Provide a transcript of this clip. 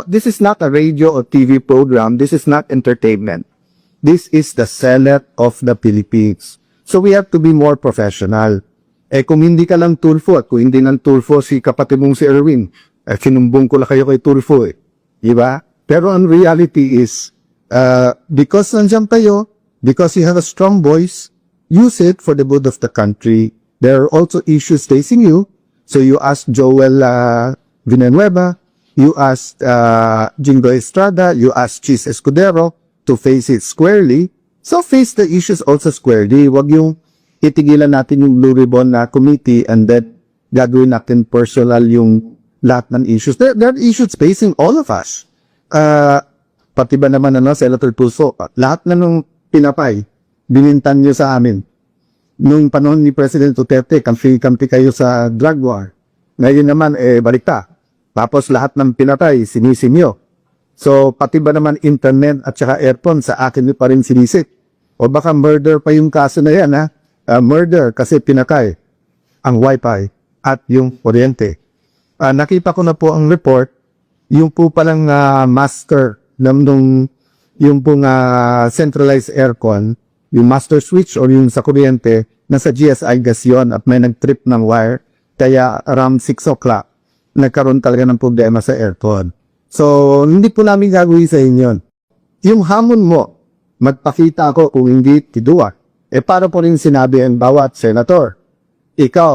this is not a radio or TV program. This is not entertainment. This is the Senate of the Philippines. So we have to be more professional. Kung hindi ka lang Tulfo at kung hindi ng Tulfo si kapatid mong si Erwin, sinumbong ko lang kayo kay Tulfo Diba? Pero ang reality is, because nandiyan kayo, because you have a strong voice, use it for the good of the country. There are also issues facing you. So you ask Joel Villanueva, you ask Jingo Estrada, you ask Chis Escudero to face it squarely. So face the issues also squarely. Wag yung itigilan natin yung Blue Ribbon na committee and then gagawin natin personal yung lahat ng issues. There are issues facing all of us. Pati ba naman Senator Tulfo, lahat na nung pinapay, binintan nyo sa amin. Nung panahon ni President Duterte, kampi kayo sa drug war. Ngayon naman, balikta. Tapos lahat ng pinatay, sinisimyo. So, pati ba naman internet at saka aircon, sa akin pa rin sinisik. O baka murder pa yung kaso na yan, murder kasi pinatay ang wifi at yung kuryente. Nakita ko na po ang report, yung po palang master yung pong centralized aircon, yung master switch or yung sa kuryente, nasa GSI gas yun at may nag-trip ng wire. Kaya around 6 o'clock, nagkaroon talaga ng problema sa aircon. So, hindi po namin gagawin sa inyo. Yung hamon mo, magpakita ako kung hindi tiduwa. Para po rin sinabi ang bawat senator. Ikaw,